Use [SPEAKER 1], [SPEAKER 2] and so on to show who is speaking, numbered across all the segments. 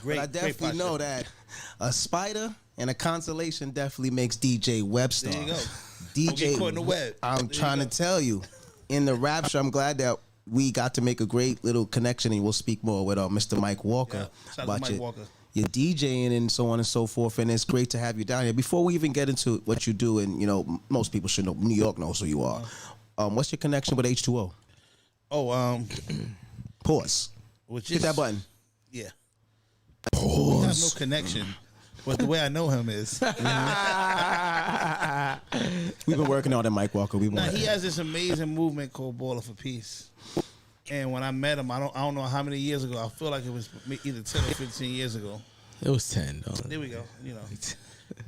[SPEAKER 1] But I definitely know that a spider and a constellation definitely makes DJ Webstar.
[SPEAKER 2] There you go.
[SPEAKER 1] DJ,
[SPEAKER 2] caught in the web.
[SPEAKER 1] I'm trying to tell you, in the rapture, I'm glad that we got to make a great little connection, and we'll speak more with Mr. Mike Walker
[SPEAKER 2] about
[SPEAKER 1] your DJing and so on and so forth. And it's great to have you down here. Before we even get into what you do, and most people should know, New York knows who you are. What's your connection with H2O? Pause. Hit that button.
[SPEAKER 2] Yeah.
[SPEAKER 1] Pause.
[SPEAKER 2] We have no connection. But the way I know him is,
[SPEAKER 1] we've been working on it, Mike Walker.
[SPEAKER 2] He has this amazing movement called Ballin for Peace. And when I met him, I don't know how many years ago. I feel like it was either 10 or 15 years ago.
[SPEAKER 3] It was 10.
[SPEAKER 2] There we go.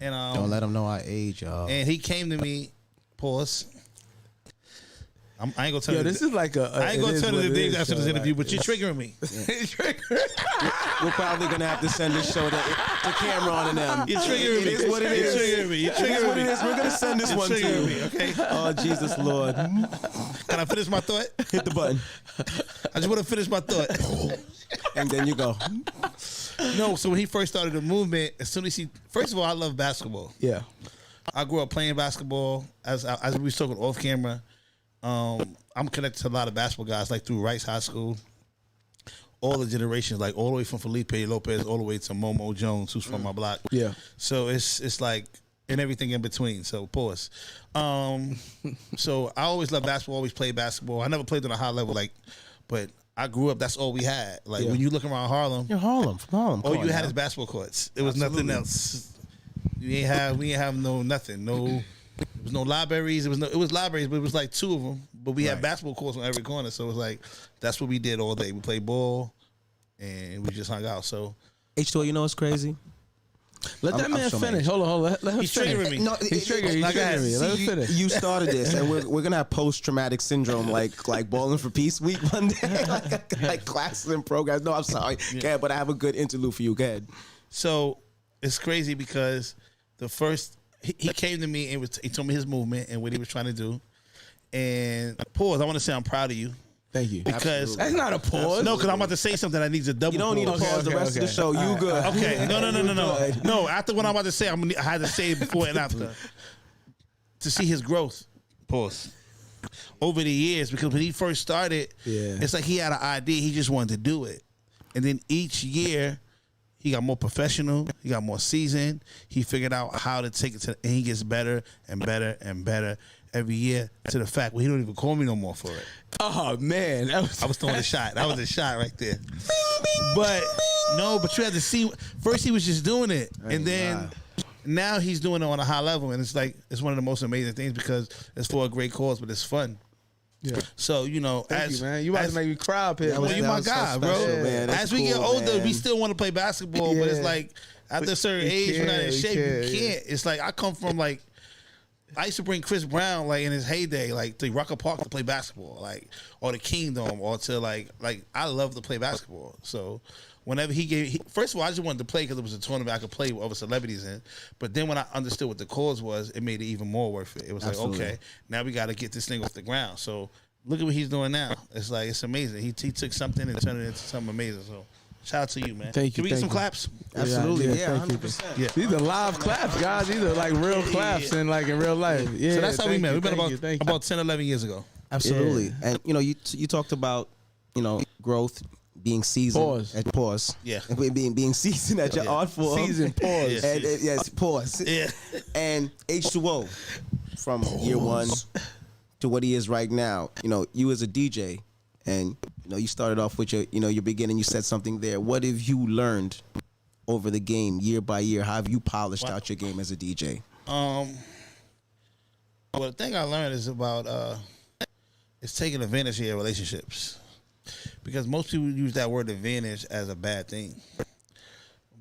[SPEAKER 2] And
[SPEAKER 1] don't let him know our age, y'all.
[SPEAKER 2] And he came to me. Pause. I ain't gonna tell you.
[SPEAKER 3] This is like
[SPEAKER 2] I ain't gonna tell you the days after this interview, but you're triggering me.
[SPEAKER 1] We're probably gonna have to send this show to Cameron and them.
[SPEAKER 2] You're triggering me.
[SPEAKER 1] It is what it is.
[SPEAKER 2] You're triggering me.
[SPEAKER 1] We're gonna send this one to you.
[SPEAKER 2] Me, okay.
[SPEAKER 1] Oh Jesus Lord!
[SPEAKER 2] Can I finish my thought?
[SPEAKER 1] Hit the button.
[SPEAKER 2] I just want to finish my thought.
[SPEAKER 1] And then you go.
[SPEAKER 2] No, so when he first started the movement, as soon as first of all, I love basketball.
[SPEAKER 3] Yeah.
[SPEAKER 2] I grew up playing basketball. As we were talking off camera, I'm connected to a lot of basketball guys, like through Rice High School. All the generations, like all the way from Felipe Lopez, all the way to Momo Jones, who's from my block.
[SPEAKER 3] Yeah.
[SPEAKER 2] So it's like, and everything in between. So pause. So I always loved basketball, always played basketball. I never played on a high level, but I grew up, that's all we had. Like when you look around Harlem.
[SPEAKER 1] You're Harlem, from Harlem.
[SPEAKER 2] All you had is basketball courts. It was nothing else. We ain't have nothing. There was no libraries. It was libraries, but it was like 2 of them. But we had basketball courts on every corner. So it was like, that's what we did all day. We played ball and we just hung out. So
[SPEAKER 1] H2O, you know what's crazy?
[SPEAKER 3] Let that man finish. Hold on. Let him
[SPEAKER 2] He's
[SPEAKER 3] finish.
[SPEAKER 2] triggering me.
[SPEAKER 1] No,
[SPEAKER 3] He's triggering me. Let him finish.
[SPEAKER 1] You started this, and we're gonna have post-traumatic syndrome, like Ballin for Peace Week one day, like classes and programs. No, I'm sorry, go ahead, but I have a good interlude for you. Go ahead.
[SPEAKER 2] So it's crazy because the first he came to me and he told me his movement and what he was trying to do. And pause. I want to say I'm proud of you.
[SPEAKER 3] Thank you.
[SPEAKER 2] Because
[SPEAKER 3] that's not a pause.
[SPEAKER 2] No, because I'm about to say something that needs a double.
[SPEAKER 1] You don't need to pause the rest of the show. You good?
[SPEAKER 2] Okay. No. No. After what I'm about to say, I had to say it before and after to see his growth. Pause. Over the years, because when he first started, it's like he had an idea. He just wanted to do it, and then each year he got more professional. He got more seasoned. He figured out how to take it to, and he gets better and better and better every year to the fact where he don't even call me no more for it.
[SPEAKER 3] Oh man,
[SPEAKER 2] I was throwing a shot. That was a shot right there. But no, but you had to see. First he was just doing it, and then now he's doing it on a high level, and it's like it's one of the most amazing things because it's for a great cause, but it's fun.
[SPEAKER 3] Yeah.
[SPEAKER 2] So
[SPEAKER 3] Thank you, man. You about to make me cry up here.
[SPEAKER 2] You my guy,
[SPEAKER 1] so
[SPEAKER 2] bro.
[SPEAKER 1] special, man.
[SPEAKER 2] As we get older, we still want to play basketball, but it's like after a certain age, we're not in shape. You can't. It's like I come from like. I used to bring Chris Brown like in his heyday, like to Rucker Park to play basketball, like or the Kingdom, or to like I love to play basketball. So whenever first of all, I just wanted to play because it was a tournament I could play with other celebrities in. But then when I understood what the cause was, it made it even more worth it. It was like, okay, now we got to get this thing off the ground. So look at what he's doing now. It's like it's amazing. He took something and turned it into something amazing. So. Shout out to you, man.
[SPEAKER 3] Thank you.
[SPEAKER 2] Can we get some claps?
[SPEAKER 1] Absolutely, yeah, 100%.
[SPEAKER 2] Yeah.
[SPEAKER 3] These are live claps, guys. These are like real claps and like in real life. Yeah.
[SPEAKER 2] So that's how we met. We met
[SPEAKER 3] about
[SPEAKER 2] about 10, 11 years ago.
[SPEAKER 1] Absolutely. Yeah. And you talked about growth, being seasoned at pause.
[SPEAKER 2] Yeah.
[SPEAKER 1] And being seasoned at your art form.
[SPEAKER 3] Seasoned pause.
[SPEAKER 1] And, yes, pause.
[SPEAKER 2] Yeah.
[SPEAKER 1] And H2O from year one to what he is right now. You as a DJ, and you started off with your beginning. You said something there. What have you learned over the game, year by year? How have you polished out your game as a DJ?
[SPEAKER 2] Well, the thing I learned is about is taking advantage of your relationships, because most people use that word advantage as a bad thing.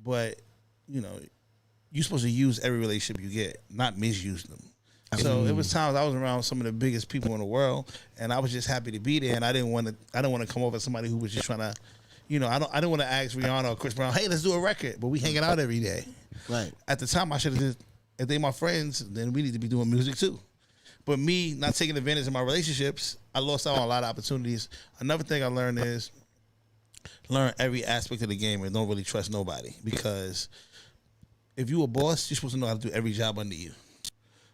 [SPEAKER 2] But you're supposed to use every relationship you get, not misuse them. So it was times I was around some of the biggest people in the world, and I was just happy to be there. And I didn't want to come over as somebody who was just trying to, I didn't want to ask Rihanna or Chris Brown, hey, let's do a record, but we hanging out every day.
[SPEAKER 1] Right.
[SPEAKER 2] At the time, I should have just, if they my friends, then we need to be doing music too. But me not taking advantage of my relationships, I lost out on a lot of opportunities. Another thing I learned is, learn every aspect of the game and don't really trust nobody, because if you a boss, you're supposed to know how to do every job under you.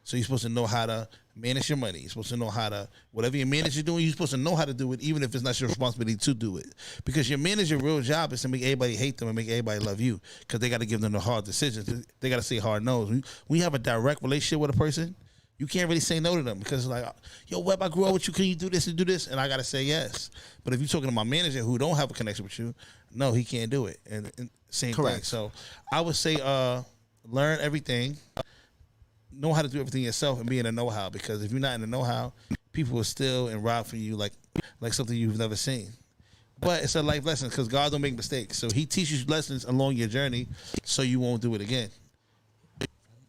[SPEAKER 2] So you're supposed to know how to manage your money. You're supposed to know how to, whatever your manager's doing, you're supposed to know how to do it, even if it's not your responsibility to do it. Because your manager's real job is to make everybody hate them and make everybody love you, because they got to give them the hard decisions. They got to say hard no's. When you have a direct relationship with a person, you can't really say no to them, because it's like, yo, Web, I grew up with you. Can you do this and do this? And I got to say yes. But if you're talking to my manager who don't have a connection with you, no, he can't do it. And same thing. So I would say learn everything. Know how to do everything yourself and be in a know-how, because if you're not in the know-how, people will steal and rob from you like something you've never seen. But it's a life lesson, because God don't make mistakes. So he teaches you lessons along your journey so you won't do it again.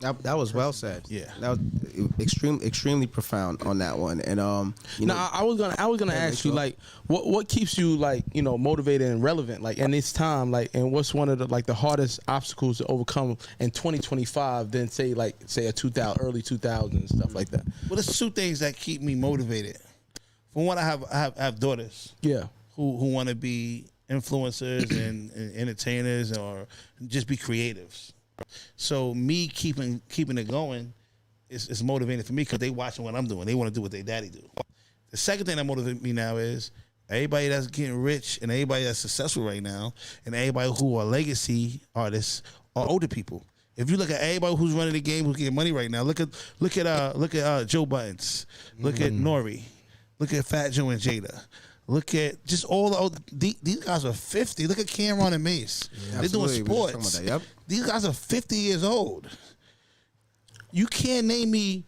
[SPEAKER 1] That was well said.
[SPEAKER 2] Yeah,
[SPEAKER 1] that was extremely profound on that one. And
[SPEAKER 3] I was gonna ask you, like, what keeps you, like, motivated and relevant, like, in this time, like, and what's one of the hardest obstacles to overcome in 2025 than say a 2000 early 2000s and stuff like that?
[SPEAKER 2] Well, there's two things that keep me motivated. For one, I have daughters.
[SPEAKER 3] Yeah.
[SPEAKER 2] Who want to be influencers and entertainers or just be creatives. So me keeping it going is motivating for me, because they watching what I'm doing. They want to do what their daddy do. The second thing that motivates me now is everybody that's getting rich and everybody that's successful right now, and everybody who are legacy artists are older people. If you look at everybody who's running the game, who's getting money right now, look at Joe Buttons, look at Nori, look at Fat Joe and Jada. Look at just all the old, these guys are 50. Look at Cameron and Mace. Yeah, they're doing sports. Yep. These guys are 50 years old. You can't name me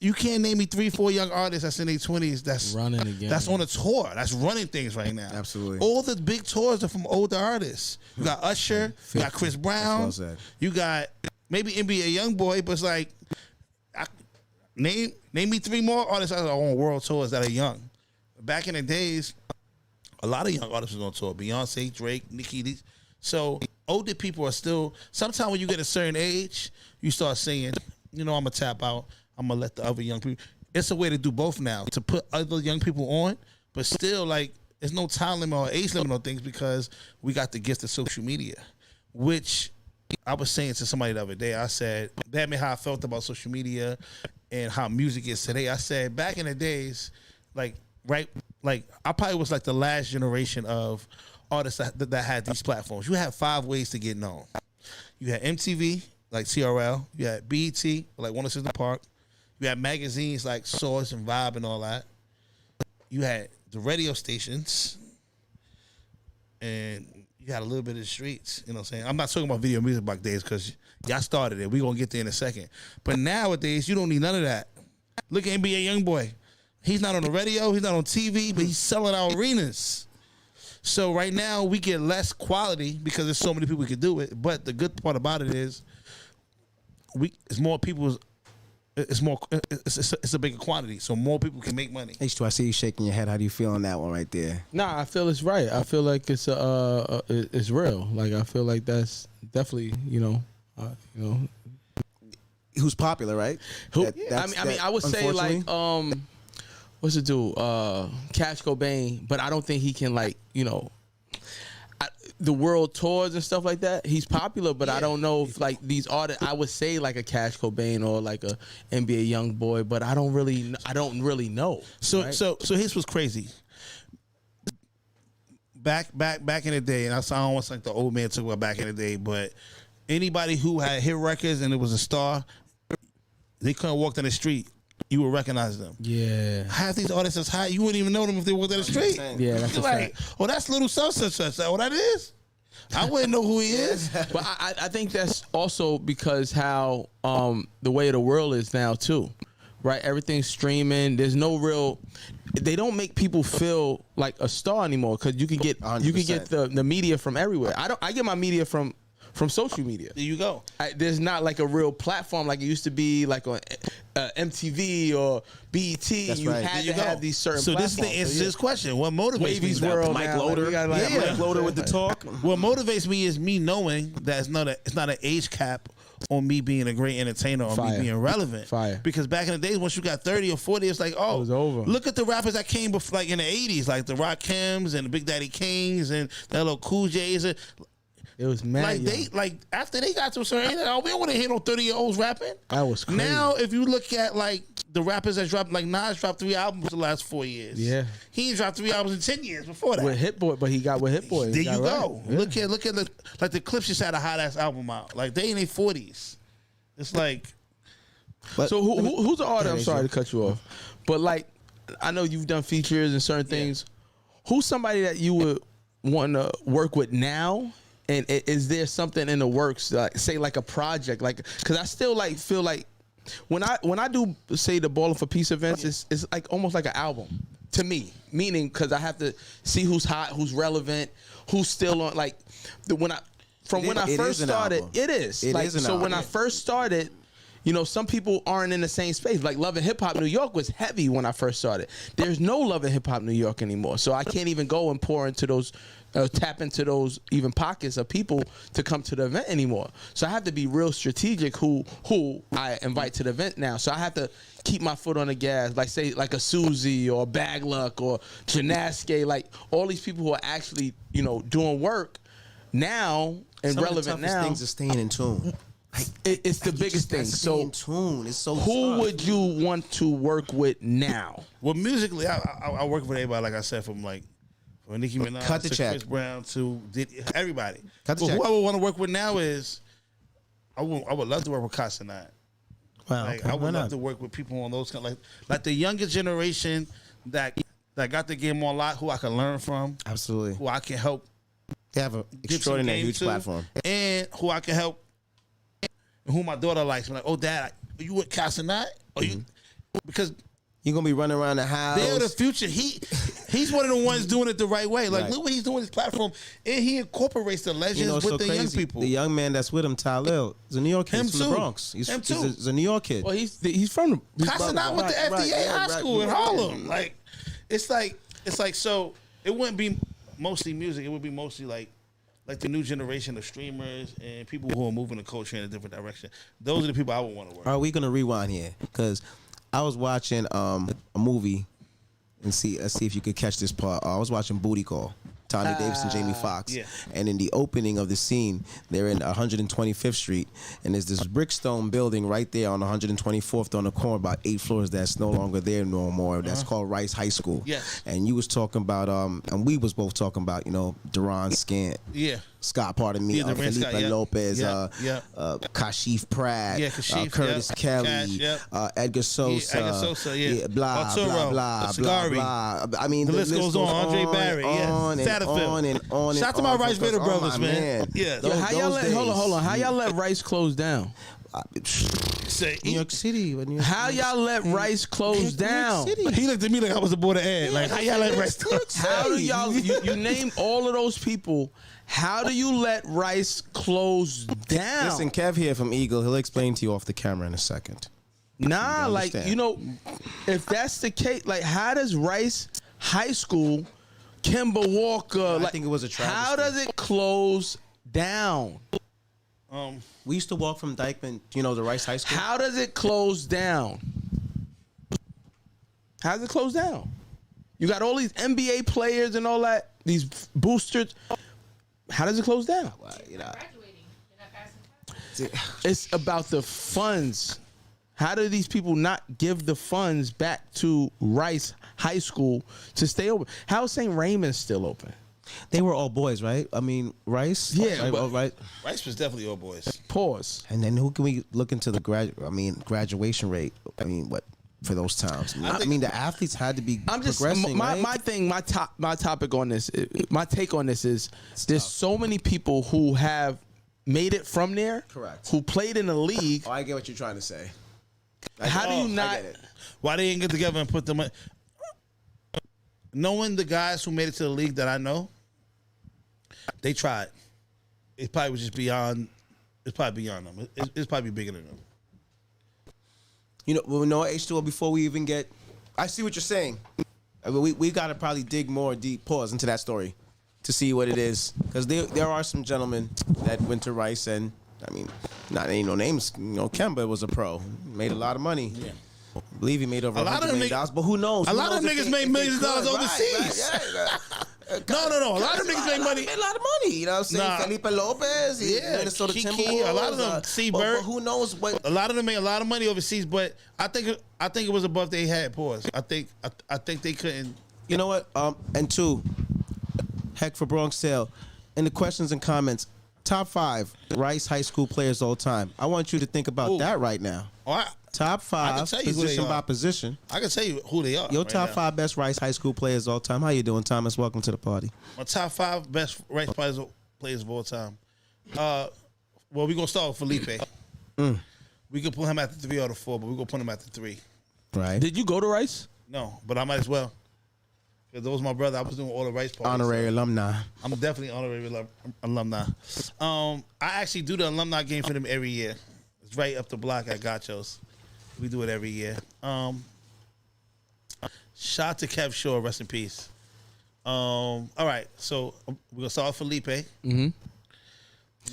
[SPEAKER 2] 3-4 young artists that's in their 20s that's
[SPEAKER 3] running again.
[SPEAKER 2] That's on a tour. That's running things right now.
[SPEAKER 1] Absolutely.
[SPEAKER 2] All the big tours are from older artists. You got Usher, you got Chris Brown, you got maybe NBA YoungBoy, but it's like name me 3 more artists that are on world tours that are young. Back in the days, a lot of young artists was on tour. Beyonce, Drake, Nicki. So older people are still. Sometimes when you get a certain age, you start saying, I'm gonna tap out. I'm gonna let the other young people. It's a way to do both now, to put other young people on, but still, like, there's no time limit or age limit on things, because we got the gift of social media. Which I was saying to somebody the other day. I said, that made how I felt about social media and how music is today. I said, back in the days, like I probably was like the last generation of artists that had these platforms. You had 5 ways to get known. You had MTV, like TRL. You had BET, like 106 Park. You had magazines like Source and Vibe and all that. You had the radio stations. And you had a little bit of the streets. You know what I'm saying? I'm not talking about video music back days, because y'all started it. We're going to get there in a second. But nowadays, you don't need none of that. Look at NBA YoungBoy. He's not on the radio, he's not on TV, but he's selling out arenas. So right now we get less quality because there's so many people who can do it. But the good part about it is, it's more people. It's a bigger quantity, so more people can make money.
[SPEAKER 1] H2, I see you shaking your head. How do you feel on that one right there?
[SPEAKER 3] Nah, I feel it's right. I feel like it's it's real. Like, I feel like that's definitely
[SPEAKER 1] who's popular, right?
[SPEAKER 3] I would say, like, what's it do? Cash Cobain, but I don't think he can, like, the world tours and stuff like that. He's popular, but I don't know if, like, these artists, I would say like a Cash Cobain or like a NBA YoungBoy, but I don't really know.
[SPEAKER 2] So
[SPEAKER 3] right?
[SPEAKER 2] so here's what's crazy. Back in the day, and I don't want to like the old man talk about back in the day, but anybody who had hit records and it was a star, they couldn't walk down the street. You would recognize them.
[SPEAKER 3] Yeah.
[SPEAKER 2] Half these artists that's high, you wouldn't even know them if they walked down the street.
[SPEAKER 3] Yeah, that's
[SPEAKER 2] like,
[SPEAKER 3] fact.
[SPEAKER 2] Oh, that's Little such. Oh, that is? I wouldn't know who he is.
[SPEAKER 3] But I think that's also because how the way the world is now too, right? Everything's streaming. There's no real. They don't make people feel like a star anymore, because you can get 100%. the media from everywhere. I get my media from social media.
[SPEAKER 2] There you go.
[SPEAKER 3] There's not like a real platform like it used to be, like on MTV or BET.
[SPEAKER 1] That's
[SPEAKER 3] you
[SPEAKER 1] right.
[SPEAKER 3] had to have these certain
[SPEAKER 2] So
[SPEAKER 3] platforms.
[SPEAKER 2] this is the answer to this question. What motivates
[SPEAKER 3] Wavy's
[SPEAKER 2] me?
[SPEAKER 3] world
[SPEAKER 1] Mike
[SPEAKER 3] now,
[SPEAKER 1] Loader.
[SPEAKER 3] Mike
[SPEAKER 1] Loader with the talk.
[SPEAKER 2] What motivates me is me knowing that it's not an age cap on me being a great entertainer, on me being relevant.
[SPEAKER 3] Fire.
[SPEAKER 2] Because back in the days, once you got 30 or 40, it's like, oh,
[SPEAKER 3] it was over.
[SPEAKER 2] Look at the rappers that came before, like in the 80s, like the Rakims and the Big Daddy Kings and the little Cool J's. It
[SPEAKER 3] was mad.
[SPEAKER 2] Like after they got to a certain age, we don't want to hear no 30-year-olds rapping.
[SPEAKER 3] That was crazy.
[SPEAKER 2] Now, if you look at like the rappers that dropped, like Nas dropped 3 albums the last 4 years.
[SPEAKER 3] Yeah,
[SPEAKER 2] he ain't dropped 3 albums in 10 years before that.
[SPEAKER 3] With Hit Boy, but he got with Hit Boy.
[SPEAKER 2] There you go.
[SPEAKER 3] Right.
[SPEAKER 2] Yeah. Look at the Clips just had a hot ass album out. Like they in their 40s. It's like.
[SPEAKER 3] But so who's the artist? I'm sorry to cut you off, but like I know you've done features and certain things. Who's somebody that you would want to work with now? And is there something in the works, like say like a project, like because I still like feel like when I do say the Ballin' for Peace events, it's like almost like an album to me. Meaning because I have to see who's hot, who's relevant, who's still on. Like when I first started, it is. So when I first started. You know, some people aren't in the same space. Like Love and Hip Hop New York was heavy when I first started. There's no Love and Hip Hop New York anymore. So I can't even go and pour into those, tap into those even pockets of people to come to the event anymore. So I have to be real strategic who I invite to the event now. So I have to keep my foot on the gas, like say like a Susie or Bag Luck or Janaske, like all these people who are actually, you know, doing work now and relevant now.
[SPEAKER 1] Things are staying in tune.
[SPEAKER 3] It's the biggest thing. So,
[SPEAKER 1] in tune. It's so
[SPEAKER 3] who
[SPEAKER 1] tough.
[SPEAKER 3] would you want to work with now?
[SPEAKER 2] Well, musically, I work with everybody. Like I said, from Nicki Minaj to Chris Brown to everybody. But who I would want to work with now is I would love to work with Casanat.
[SPEAKER 1] Wow,
[SPEAKER 2] like, I would love to work with people on those kind, like the younger generation that got the game on lock, who I can learn from.
[SPEAKER 1] Absolutely.
[SPEAKER 2] Who I can help.
[SPEAKER 1] They have an extraordinary huge platform,
[SPEAKER 2] and who I can help. Who my daughter likes. I'm like, oh, Dad, are you with Casanat? Are you? Because
[SPEAKER 1] you're gonna be running around the house.
[SPEAKER 2] They're the future. He's one of the ones doing it the right way. Like, look what he's doing with his platform, and he incorporates the legends with the young people.
[SPEAKER 1] The young man that's with him, Talil, is a New York kid from the Bronx. He's a New York kid.
[SPEAKER 3] Well, he's from the
[SPEAKER 2] Casanat went to FDA high school in Harlem. Like, it's like so. It wouldn't be mostly music. It would be mostly like the new generation of streamers and people who are moving the culture in a different direction. Those are the people I would want to work with.
[SPEAKER 1] Are we going to rewind here? Because I was watching a movie and let's see if you could catch this part. I was watching Booty Call. Tony Davis and Jamie Foxx.
[SPEAKER 2] Yeah.
[SPEAKER 1] And in the opening of the scene, they're in 125th Street, and there's this brickstone building right there on 124th on the corner, about 8 floors that's no longer there no more. That's called Rice High School.
[SPEAKER 2] Yes.
[SPEAKER 1] And you was talking about, and we was both talking about, Duron Scant.
[SPEAKER 2] Yeah.
[SPEAKER 1] Scott, pardon me, Felipe Lopez, Kashif Pratt, Curtis Kelly, Edgar Sosa, blah,
[SPEAKER 2] Arturo,
[SPEAKER 1] blah, blah, blah, blah. I mean,
[SPEAKER 2] the list goes on. Andre Barry,
[SPEAKER 1] on and on.
[SPEAKER 2] Shout out to my Rice Vader brothers, man. Yeah.
[SPEAKER 3] How y'all hold on. How y'all let Rice close down?
[SPEAKER 1] New York City.
[SPEAKER 3] How y'all let Rice close down?
[SPEAKER 2] He looked at me like I was a board of ed. Like, how y'all let Rice close down?
[SPEAKER 3] How do y'all, you name all of those people, how do you let Rice close down?
[SPEAKER 1] Listen, Kev here from Eagle. He'll explain to you off the camera in a second.
[SPEAKER 3] Nah, like, if that's the case, like, how does Rice High School, Kemba Walker,
[SPEAKER 1] I think it was a travesty.
[SPEAKER 3] How does it close down?
[SPEAKER 1] We used to walk from Dykeman, the Rice High School.
[SPEAKER 3] How does it close down? How does it close down? You got all these NBA players and all that, these boosters. How does it close down? It's about the funds. How do these people not give the funds back to Rice High School to stay open? How is St. Raymond still open?
[SPEAKER 1] They were all boys, right? I mean, Rice?
[SPEAKER 3] Yeah.
[SPEAKER 1] Right.
[SPEAKER 2] Rice was definitely all boys.
[SPEAKER 3] Pause.
[SPEAKER 1] And then who can we look into the graduation rate? I mean, what for those times? I mean, the athletes had to be progressing, right?
[SPEAKER 3] My topic on this, my take on this is there's so many people who have made it from there.
[SPEAKER 1] Correct.
[SPEAKER 3] Who played in the league.
[SPEAKER 1] Oh, I get what you're trying to say.
[SPEAKER 3] How do you not?
[SPEAKER 2] Why they didn't get together and put them in? Knowing the guys who made it to the league that I know, they tried. It probably was just beyond. It's probably beyond them. It's probably bigger than them.
[SPEAKER 1] H2O, before we even get, I see what you're saying. I mean, we got to probably dig more deep pause into that story to see what it is, because there are some gentlemen that went to Rice, and I mean, Nah, there ain't no names. You know, Kemba was a pro. Made a lot of money. Yeah. I believe he made over $100 million, but who knows?
[SPEAKER 2] A lot of niggas made millions of dollars overseas. No. A lot of niggas made money.
[SPEAKER 1] Made a lot of money. You know what I'm saying? Felipe Lopez, Minnesota Timberwolves.
[SPEAKER 2] A lot of them, Seabird.
[SPEAKER 1] But who knows what?
[SPEAKER 2] A lot of them made a lot of money overseas, but I think it was above their head. Pause. I think they couldn't.
[SPEAKER 1] You know what? And two, heck for Bronx Tale. In the questions and comments, top 5 Rice high school players all time. I want you to think about that right now. Top 5, position by position.
[SPEAKER 2] I can tell you who they are.
[SPEAKER 1] Your top 5 best Rice high school players all time. How you doing, Thomas? Welcome to the party.
[SPEAKER 2] My top 5 best Rice players of all time. Well, we're going to start with Felipe. We could put him at the 3 or the 4, but we're going to put him at the 3.
[SPEAKER 1] Right.
[SPEAKER 3] Did you go to Rice?
[SPEAKER 2] No, but I might as well. Because that was my brother. I was doing all the Rice parties.
[SPEAKER 1] Honorary alumni.
[SPEAKER 2] I'm definitely honorary alumni. I actually do the alumni game for them every year. It's right up the block at Gachos. We do it every year. Shout out to Kev Shaw, rest in peace. All right, so we're gonna start with Felipe. We're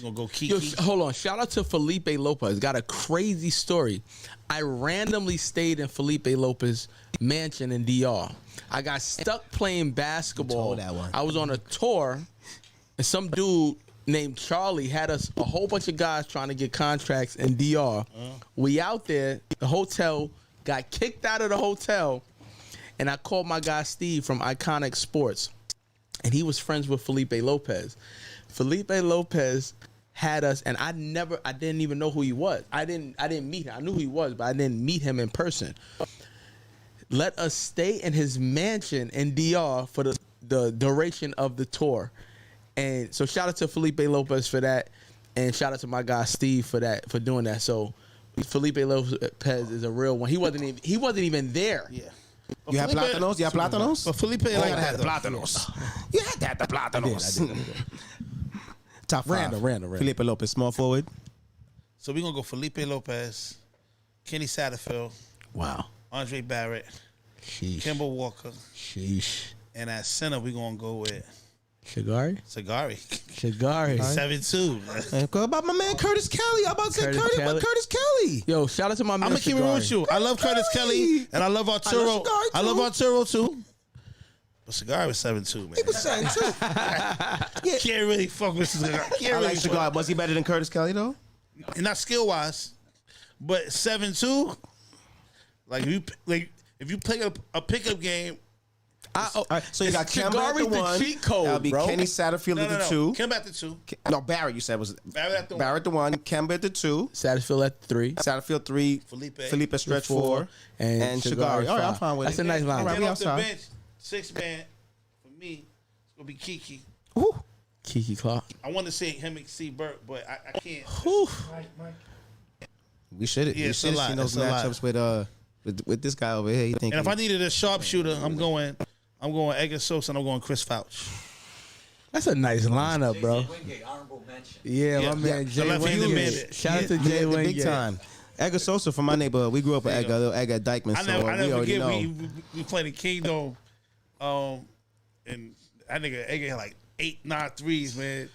[SPEAKER 2] gonna go Kiki.
[SPEAKER 3] Yo, hold on. Shout out to Felipe Lopez. Got a crazy story. I randomly stayed in Felipe Lopez's mansion in DR. I got stuck playing basketball.
[SPEAKER 1] That one.
[SPEAKER 3] I was on a tour, and some dude named Charlie had us a whole bunch of guys trying to get contracts in DR. We out there, the hotel, got kicked out of the hotel, and I called my guy Steve from Iconic Sports, and he was friends with Felipe Lopez. Felipe Lopez had us, and I didn't even know who he was. I didn't meet him. I knew who he was, but I didn't meet him in person. Let us stay in his mansion in DR for the duration of the tour. And so shout out to Felipe Lopez for that, and shout out to my guy Steve for doing that. So Felipe Lopez is a real one. He wasn't even there.
[SPEAKER 2] Yeah.
[SPEAKER 1] You have Platanos? You have Platanos?
[SPEAKER 2] But Felipe like
[SPEAKER 1] had the Platanos. You had to have the Platanos.
[SPEAKER 3] I did.
[SPEAKER 1] Top 5.
[SPEAKER 3] Random.
[SPEAKER 1] Felipe Lopez, small forward.
[SPEAKER 2] So we're gonna go Felipe Lopez, Kenny Satterfield,
[SPEAKER 3] Wow.
[SPEAKER 2] Andre Barrett,
[SPEAKER 3] Sheesh.
[SPEAKER 2] Kemba Walker,
[SPEAKER 3] Sheesh.
[SPEAKER 2] and at center we're gonna go with
[SPEAKER 3] Shigari?
[SPEAKER 2] Sagari.
[SPEAKER 3] 7-2.
[SPEAKER 1] And go about my man Curtis Kelly. I'm about to say Curtis Kelly.
[SPEAKER 3] Yo, shout out to my man.
[SPEAKER 2] I'm gonna keep it real with you. I love Curtis Kelly and I love Arturo. I love Arturo too. But Cigar was 7-2, man.
[SPEAKER 1] He was 7-2.
[SPEAKER 2] Yeah. Can't really fuck with Cigar.
[SPEAKER 1] I like Cigar. Was he better than Curtis Kelly though?
[SPEAKER 2] Not skill wise, but 7-2. Like if you play a pickup game.
[SPEAKER 1] All right, so you got Kemba at the 1.
[SPEAKER 3] Cheat code,
[SPEAKER 1] That'll be
[SPEAKER 3] bro.
[SPEAKER 1] Kenny Satterfield at the 2.
[SPEAKER 2] Kemba at the 2.
[SPEAKER 1] No, Barrett. You said was
[SPEAKER 2] Barrett
[SPEAKER 1] at the 1. Kemba at the 2.
[SPEAKER 3] Satterfield at 3.
[SPEAKER 1] Satterfield 3. Felipe stretch 4. And Shigari. All right, I'm fine with
[SPEAKER 3] That's
[SPEAKER 1] it.
[SPEAKER 3] a nice line.
[SPEAKER 1] All right,
[SPEAKER 2] Then
[SPEAKER 1] we
[SPEAKER 2] off the
[SPEAKER 1] outside.
[SPEAKER 2] bench, 6-man for me. It's gonna be Kiki.
[SPEAKER 1] Ooh.
[SPEAKER 3] Kiki Clark.
[SPEAKER 2] I want to say him and C. Burke, but I can't.
[SPEAKER 3] Whew.
[SPEAKER 1] We should have
[SPEAKER 2] Yeah,
[SPEAKER 1] seen those matchups with this guy over here. You think?
[SPEAKER 2] And if I needed a sharpshooter, I'm going Edgar Sosa and I'm going Chris Fouch.
[SPEAKER 3] That's a nice lineup, bro.
[SPEAKER 4] Wingate, honorable mention.
[SPEAKER 3] Yeah, my man
[SPEAKER 2] the
[SPEAKER 3] Jay
[SPEAKER 2] left-handed
[SPEAKER 3] Wingate.
[SPEAKER 2] bandit.
[SPEAKER 3] Shout out to Jay Wingate.
[SPEAKER 1] big time. Edgar Sosa from my neighborhood. We grew up with
[SPEAKER 2] There you
[SPEAKER 1] Edgar Dykeman,
[SPEAKER 2] I
[SPEAKER 1] so
[SPEAKER 2] never
[SPEAKER 1] we already
[SPEAKER 2] forget
[SPEAKER 1] know.
[SPEAKER 2] we played in Kingdom, and that nigga Edgar had like 8-9 threes, man.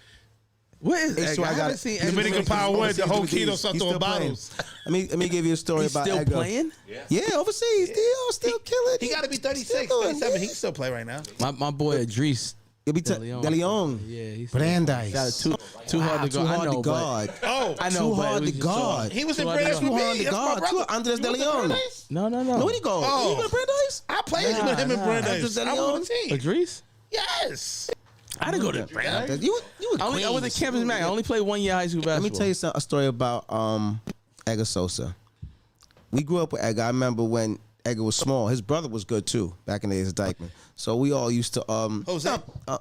[SPEAKER 3] What is
[SPEAKER 1] Hey,
[SPEAKER 3] Edgar?
[SPEAKER 1] so I
[SPEAKER 3] I
[SPEAKER 1] got
[SPEAKER 3] haven't
[SPEAKER 1] it.
[SPEAKER 3] seen
[SPEAKER 2] Dominican
[SPEAKER 3] Edgar.
[SPEAKER 2] Power Wood, the whole
[SPEAKER 1] He's
[SPEAKER 2] Kingdom sucked
[SPEAKER 1] still
[SPEAKER 2] on bottles.
[SPEAKER 1] Let me give you a story
[SPEAKER 3] He's
[SPEAKER 1] about
[SPEAKER 3] still
[SPEAKER 1] Edgar.
[SPEAKER 3] playing?
[SPEAKER 1] Yeah, overseas. Still killing.
[SPEAKER 2] He got to be 36,
[SPEAKER 1] Still doing
[SPEAKER 2] 37.
[SPEAKER 1] it.
[SPEAKER 2] He can still play right now.
[SPEAKER 3] My boy Idris.
[SPEAKER 1] It'll be
[SPEAKER 3] De Leon.
[SPEAKER 1] De Leon.
[SPEAKER 3] Yeah, he's
[SPEAKER 1] Brandeis.
[SPEAKER 3] got too hard to
[SPEAKER 1] Too
[SPEAKER 3] guard.
[SPEAKER 1] hard
[SPEAKER 3] I know,
[SPEAKER 1] to guard.
[SPEAKER 2] Oh,
[SPEAKER 3] I know,
[SPEAKER 1] Too
[SPEAKER 3] but
[SPEAKER 1] hard
[SPEAKER 3] it was
[SPEAKER 1] to
[SPEAKER 3] just so-
[SPEAKER 1] guard.
[SPEAKER 2] he was in
[SPEAKER 3] Too hard to
[SPEAKER 2] Brandeis
[SPEAKER 3] guard.
[SPEAKER 2] with
[SPEAKER 1] Too hard
[SPEAKER 2] me.
[SPEAKER 1] to
[SPEAKER 2] That's my
[SPEAKER 1] guard.
[SPEAKER 2] brother.
[SPEAKER 1] Too Andres
[SPEAKER 2] You
[SPEAKER 1] De
[SPEAKER 2] was in
[SPEAKER 1] Leon.
[SPEAKER 2] Brandeis?
[SPEAKER 3] No.
[SPEAKER 1] No, where'd he go?
[SPEAKER 2] Oh.
[SPEAKER 1] You been Brandeis?
[SPEAKER 2] I played with him in Brandeis.
[SPEAKER 1] Andres De
[SPEAKER 2] I was on
[SPEAKER 1] Leon?
[SPEAKER 2] the team.
[SPEAKER 3] Idris?
[SPEAKER 2] Yes.
[SPEAKER 3] I didn't go to Brandeis.
[SPEAKER 1] You was
[SPEAKER 3] I was at campus man. I only played 1 year high school basketball.
[SPEAKER 1] Let me tell you a story about Edgar Sosa. We grew up with Edgar. I remember when Edgar was small. His brother was good too back in the days of Dykeman. So we all used to
[SPEAKER 2] Jose?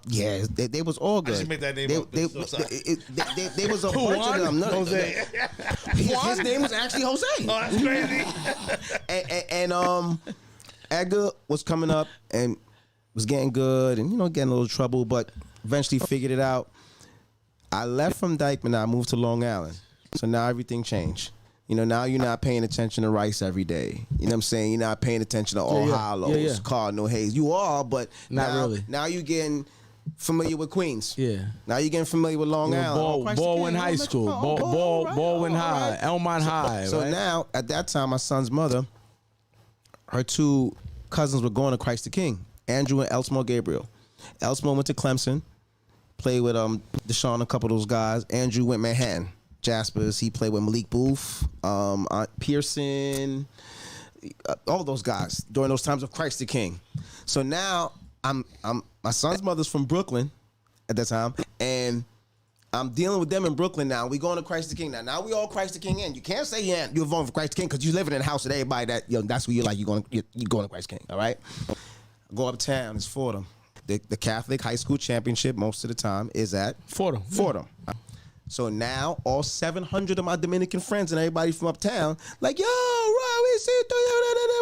[SPEAKER 1] yeah, they was all good.
[SPEAKER 2] just made that name up.
[SPEAKER 1] They was a bunch of them. No,
[SPEAKER 2] Jose.
[SPEAKER 1] his name was actually Jose.
[SPEAKER 2] Oh, that's crazy.
[SPEAKER 1] and Edgar was coming up and was getting good and getting a little trouble, but eventually figured it out. I left from Dykeman. I moved to Long Island, so now everything changed. Now you're not paying attention to Rice every day. You know what I'm saying? You're not paying attention to All Hollows, Cardinal Hayes. You are, but
[SPEAKER 3] Not really.
[SPEAKER 1] Now you're getting familiar with Queens.
[SPEAKER 3] Yeah.
[SPEAKER 1] Now you're getting familiar with Long Island.
[SPEAKER 3] Baldwin High School. Baldwin High. Elmont High.
[SPEAKER 1] So
[SPEAKER 3] right?
[SPEAKER 1] now, at that time, my son's mother, her two cousins were going to Christ the King, Andrew and Elsmo Gabriel. Elsmo went to Clemson, played with Deshaun, a couple of those guys. Andrew went Manhattan, Jaspers. He played with Malik Booth, Pearson, all those guys during those times of Christ the King. So now I'm my son's mother's from Brooklyn at that time, and I'm dealing with them in Brooklyn now. We going to Christ the King now. Now we all Christ the King in. You can't say you're voting for Christ the King because you living in a house with everybody that that's where you're like you're going to Christ the King. All right, go uptown. It's Fordham. The Catholic high school championship most of the time is at
[SPEAKER 3] Fordham.
[SPEAKER 1] So now all 700 of my Dominican friends and everybody from uptown, like, yo, Rob, we see you.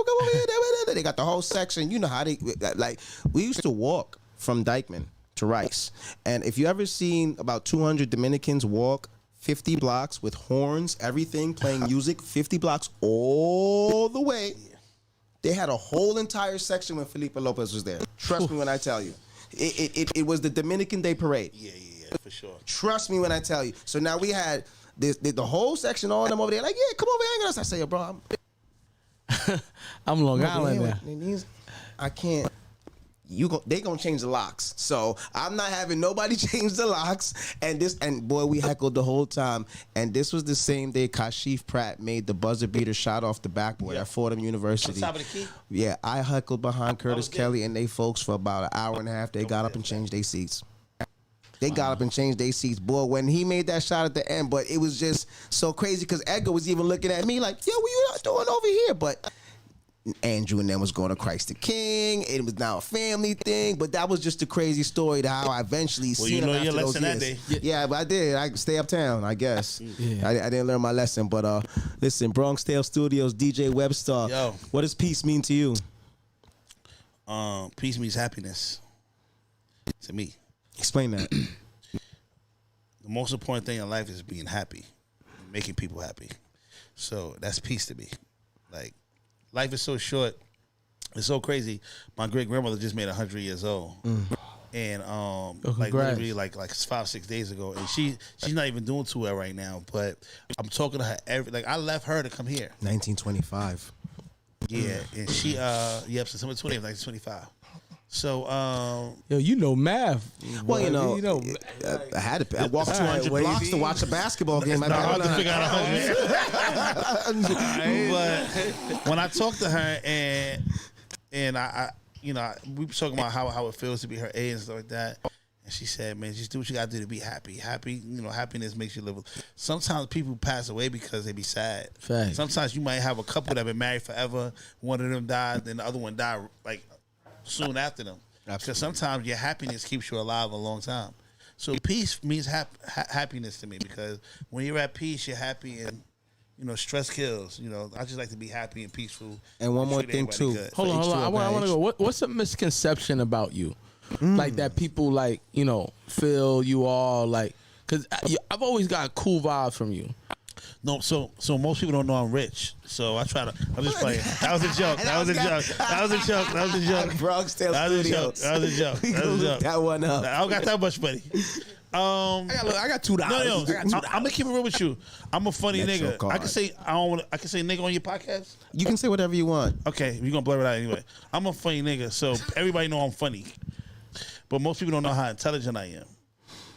[SPEAKER 1] Come over here. They got the whole section. You know how they, like, we used to walk from Dyckman to Rice. And if you ever seen about 200 Dominicans walk 50 blocks with horns, everything, playing music, 50 blocks all the way, they had a whole entire section when Felipe Lopez was there. Trust me when I tell you. It was the Dominican Day Parade.
[SPEAKER 2] Yeah, for sure.
[SPEAKER 1] Trust me when I tell you. So now we had the whole section, all of them over there, like, yeah, come over here and get us. I say, yo, bro,
[SPEAKER 3] I'm Long Island now.
[SPEAKER 1] I can't. They gonna change the locks. So I'm not having nobody change the locks. And boy, we heckled the whole time. And this was the same day Kashif Pratt made the buzzer beater shot off the backboard at Fordham University.
[SPEAKER 2] On top of the key?
[SPEAKER 1] Yeah, I heckled behind Curtis Kelly and they folks for about an hour and a half. They got up and changed their seats. They got up and changed their seats. Boy, when he made that shot at the end, but it was just so crazy because Edgar was even looking at me like, yo, what you not doing over here? But Andrew and them was going to Christ the King. It was now a family thing, but that was just a crazy story to how I eventually seen him after those years. Yeah, but I did. I stay uptown, I guess. Yeah. I didn't learn my lesson, but listen, Bronx Tale Studios, DJ Webstar.
[SPEAKER 2] Yo.
[SPEAKER 1] What does peace mean to you?
[SPEAKER 2] Peace means happiness to me.
[SPEAKER 1] Explain that.
[SPEAKER 2] The most important thing in life is being happy, making people happy. So that's peace to me. Like, life is so short. It's so crazy. My great grandmother just made 100 years old, and like literally like 5-6 days ago, and she's not even doing too well right now. But I'm talking to her I left her to come here.
[SPEAKER 1] 1925.
[SPEAKER 2] Yeah, and she September 20th, 1925. So
[SPEAKER 3] yo, you know math.
[SPEAKER 1] Well, you know I had to. I walked 200 blocks to watch a basketball game.
[SPEAKER 2] It's not hard to figure out 100. But when I talked to her and I we were talking about how it feels to be her age and stuff like that, and she said, "Man, just do what you got to do to be happy. Happiness makes you live." Sometimes people pass away because they be sad.
[SPEAKER 3] Fact.
[SPEAKER 2] Sometimes you might have a couple that been married forever. One of them died, then the other one died like soon after them. Because sometimes your happiness keeps you alive a long time. So peace means happiness to me, because when you're at peace, you're happy, and stress kills. I just like to be happy and peaceful.
[SPEAKER 1] And one more thing too.
[SPEAKER 3] Hold on. I want to go. What's a misconception about you? Like that people feel you are like, because I've always got cool vibes from you.
[SPEAKER 2] No, so most people don't know I'm rich. So I try to. I'm just playing. That was a joke. That was a joke.
[SPEAKER 1] Bronx Tale Studios.
[SPEAKER 2] That was a joke.
[SPEAKER 1] That one up.
[SPEAKER 2] I don't got that much money.
[SPEAKER 3] I got $2.
[SPEAKER 2] No, I'm gonna keep it real with you. I'm a funny
[SPEAKER 1] Metro
[SPEAKER 2] nigga.
[SPEAKER 1] card.
[SPEAKER 2] I can say nigga on your podcast.
[SPEAKER 1] You can say whatever you want.
[SPEAKER 2] Okay, we're gonna blur it out anyway. I'm a funny nigga, so everybody know I'm funny. But most people don't know how intelligent I am,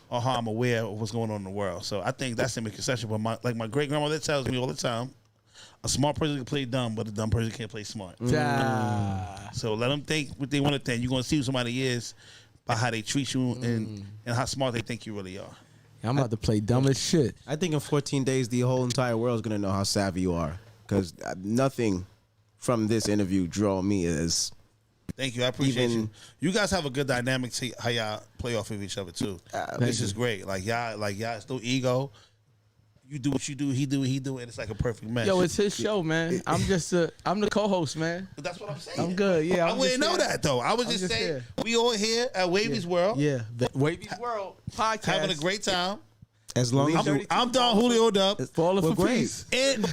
[SPEAKER 2] or how I'm aware of what's going on in the world. So I think that's a misconception. But my great grandmother tells me all the time, a smart person can play dumb, but a dumb person can't play smart. So let them think what they want to think. You're gonna see who somebody is by how they treat you and how smart they think you really are.
[SPEAKER 3] I'm about to play dumb as shit.
[SPEAKER 1] I think in 14 days, the whole entire world is gonna know how savvy you are, because nothing from this interview draw me as.
[SPEAKER 2] Thank you. I appreciate you. You guys have a good dynamic to how y'all play off of each other too. This is great. Like y'all, it's no ego. You do what you do, he do what he do, and it's like a perfect match.
[SPEAKER 3] Yo, it's his show, man. I'm the co-host, man.
[SPEAKER 2] But that's what I'm saying.
[SPEAKER 3] I'm good. Yeah,
[SPEAKER 2] I wouldn't know that though. I was just saying we all here at Wavy's World.
[SPEAKER 3] Yeah, Wavy's World podcast,
[SPEAKER 2] having a great time.
[SPEAKER 1] As long as
[SPEAKER 2] I'm Don Julio Dub.
[SPEAKER 3] Falling for peace.
[SPEAKER 2] And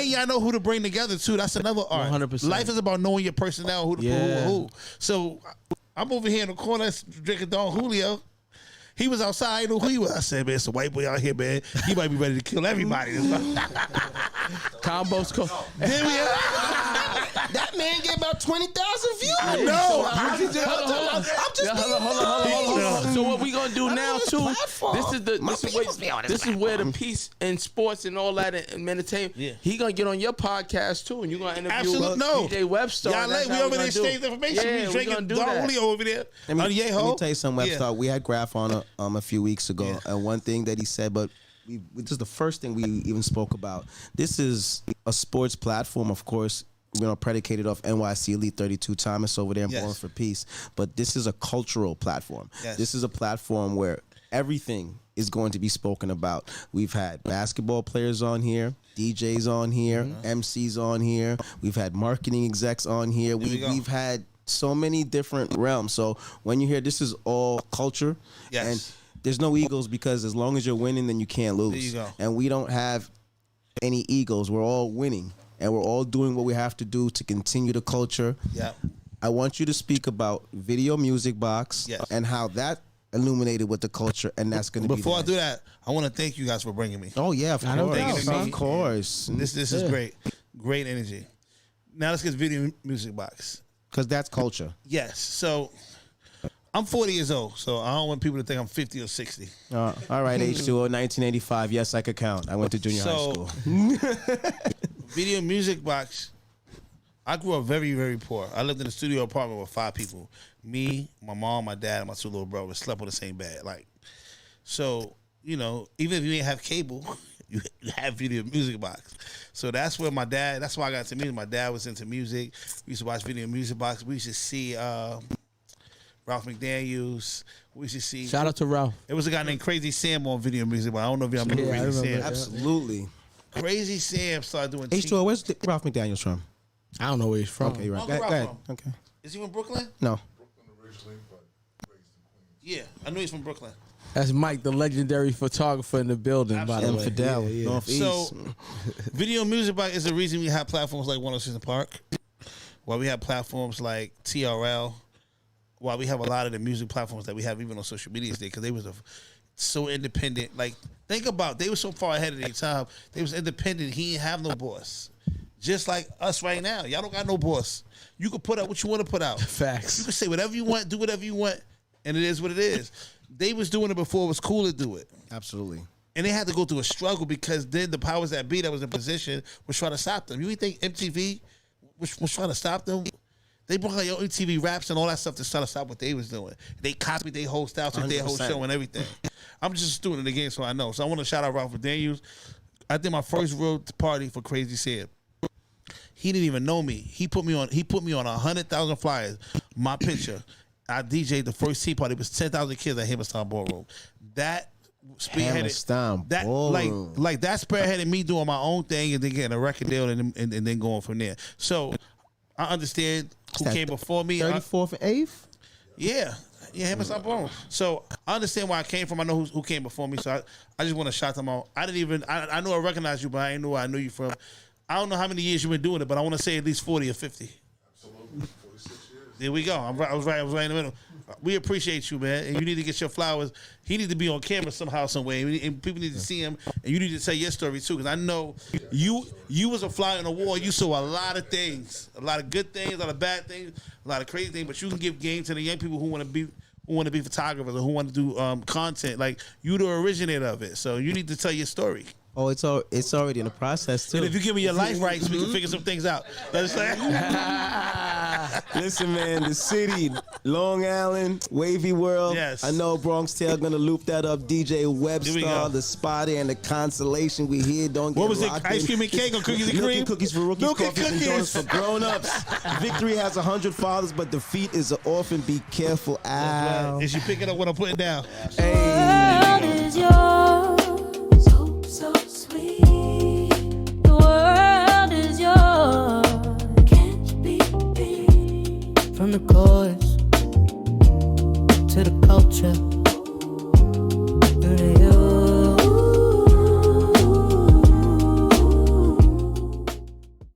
[SPEAKER 2] y'all know who to bring together too. That's another art.
[SPEAKER 3] 100%.
[SPEAKER 2] Life is about knowing your personnel, who. So I'm over here in the corner drinking Don Julio. He was outside. I didn't know who he was. I said, man, it's a white boy out here, man. He might be ready to kill everybody.
[SPEAKER 3] Combos.
[SPEAKER 1] That man get about 20,000 views.
[SPEAKER 2] I know.
[SPEAKER 1] I'm just
[SPEAKER 3] Hold on. So what we gonna do now too? This is where the peace in sports and all that and entertainment.
[SPEAKER 2] Yeah.
[SPEAKER 3] He gonna get on your podcast too, and you gonna interview
[SPEAKER 2] DJ
[SPEAKER 3] Webstar.
[SPEAKER 2] Y'all we over there exchange information.
[SPEAKER 3] Yeah,
[SPEAKER 2] we drinking Don Julio over there.
[SPEAKER 1] Let me tell you something, Webstar. We had Graf on a few weeks ago, and one thing that he said, but this is the first thing we even spoke about. This is a sports platform, of course, predicated off NYC Elite 32 Thomas over there in Ballin for Peace. But this is a cultural platform. Yes. This is a platform where everything is going to be spoken about. We've had basketball players on here, DJs on here, MCs on here. We've had marketing execs on here. We've had so many different realms. So when you hear this is all culture, and there's no egos, because as long as you're winning, then you can't lose. There you go. And we don't have any egos. We're all winning. And we're all doing what we have to do to continue the culture. Yeah. I want you to speak about Video Music Box and how that illuminated with the culture, and that's going to be.
[SPEAKER 2] Before I do that, I want to thank you guys for bringing me.
[SPEAKER 1] Oh yeah, of course. Of course.
[SPEAKER 2] This is great energy. Now let's get Video Music Box,
[SPEAKER 1] because that's culture.
[SPEAKER 2] Yes. So I'm 40 years old, so I don't want people to think I'm 50 or 60.
[SPEAKER 1] All right, H2O, 1985. Yes, I could count. I went to junior high school.
[SPEAKER 2] Video Music Box. I grew up very, very poor. I lived in a studio apartment with 5 people. Me, my mom, my dad, and my 2 little brothers slept on the same bed. So, even if you didn't have cable, you have Video Music Box. So that's where that's why I got into music. My dad was into music. We used to watch Video Music Box. We used to see Ralph McDaniels. We used to see.
[SPEAKER 3] Shout out to Ralph.
[SPEAKER 2] It was a guy named Crazy Sam on Video Music Box. I don't know if y'all remember Crazy Sam.
[SPEAKER 1] Absolutely.
[SPEAKER 2] Crazy Sam started doing
[SPEAKER 1] H2O, where's Ralph McDaniels from?
[SPEAKER 3] I don't know where he's from.
[SPEAKER 1] Okay, you're right. Go ahead. Okay.
[SPEAKER 2] Is he from Brooklyn?
[SPEAKER 1] No.
[SPEAKER 4] Brooklyn originally, but raised in Queens.
[SPEAKER 2] Yeah, I knew he's from Brooklyn.
[SPEAKER 3] That's Mike, the legendary photographer in the building, by the way.
[SPEAKER 1] Fidel, Northeast.
[SPEAKER 2] So, Video Music Box is the reason we have platforms like 106 Park, why we have platforms like TRL, why we have a lot of the music platforms that we have even on social media today, because they was so independent. Think about, they were so far ahead of their time. They was independent. He didn't have no boss. Just like us right now. Y'all don't got no boss. You can put out what you want to put out.
[SPEAKER 3] Facts.
[SPEAKER 2] You can say whatever you want, do whatever you want, and it is what it is. They was doing it before it was cool to do it.
[SPEAKER 1] Absolutely.
[SPEAKER 2] And they had to go through a struggle, because then the powers that be that was in position was trying to stop them. You think MTV was trying to stop them? They brought out your MTV raps and all that stuff to try to stop what they was doing. They copied their whole style to their whole show and everything. I'm just doing it again, so I know. So I want to shout out Ralph McDaniels. I did my first real party for Crazy Sam. He didn't even know me. He put me on 100,000 flyers. My picture. I DJ'd the first tea party. It was 10,000 kids at Hammerstein Ballroom. That spearheaded that
[SPEAKER 1] Ballroom.
[SPEAKER 2] like that spearheaded me doing my own thing and then getting a record deal and then going from there. So I understand who came before me.
[SPEAKER 1] 34th and 8th?
[SPEAKER 2] Yeah, Hammerstein Ballroom. So I understand where I came from. I know who came before me. So I just want to shout them out. I know I recognized you, but I didn't know where I knew you from. I don't know how many years you've been doing it, but I want to say at least 40 or 50.
[SPEAKER 4] Absolutely. 46 years.
[SPEAKER 2] There we go. I was right in the middle. We appreciate you, man. And you need to get your flowers. He needs to be on camera somehow, some way. And people need to see him. And you need to tell your story, too. Because I know you was a fly on the wall. You saw a lot of things. A lot of good things, a lot of bad things, a lot of crazy things. But you can give game to the young people who want to be photographers or who want to do content. Like, you the originator of it. So you need to tell your story.
[SPEAKER 1] Oh, it's already in the process too.
[SPEAKER 2] And if you give me your life rights, we can figure some things out. Understand?
[SPEAKER 1] Listen, man, the city, Long Island, Wavy World.
[SPEAKER 2] Yes.
[SPEAKER 1] I know Bronx Tale gonna loop that up. DJ Webstar, the Spotter, and the Constellation. We here. Don't get
[SPEAKER 2] what was it?
[SPEAKER 1] locked
[SPEAKER 2] Ice
[SPEAKER 1] in.
[SPEAKER 2] cream and cake or cookies and
[SPEAKER 1] Milk
[SPEAKER 2] cream?
[SPEAKER 1] and cookies for rookies,
[SPEAKER 2] Milk and
[SPEAKER 1] coffees and donuts
[SPEAKER 2] cookies.
[SPEAKER 1] for grown-ups. Victory has 100 fathers, but defeat is an orphan. Be careful. Ow.
[SPEAKER 2] And she pick it up when I put it down.
[SPEAKER 5] World is yours, so sweet. The world is yours, can't be beat. From the chorus to the culture.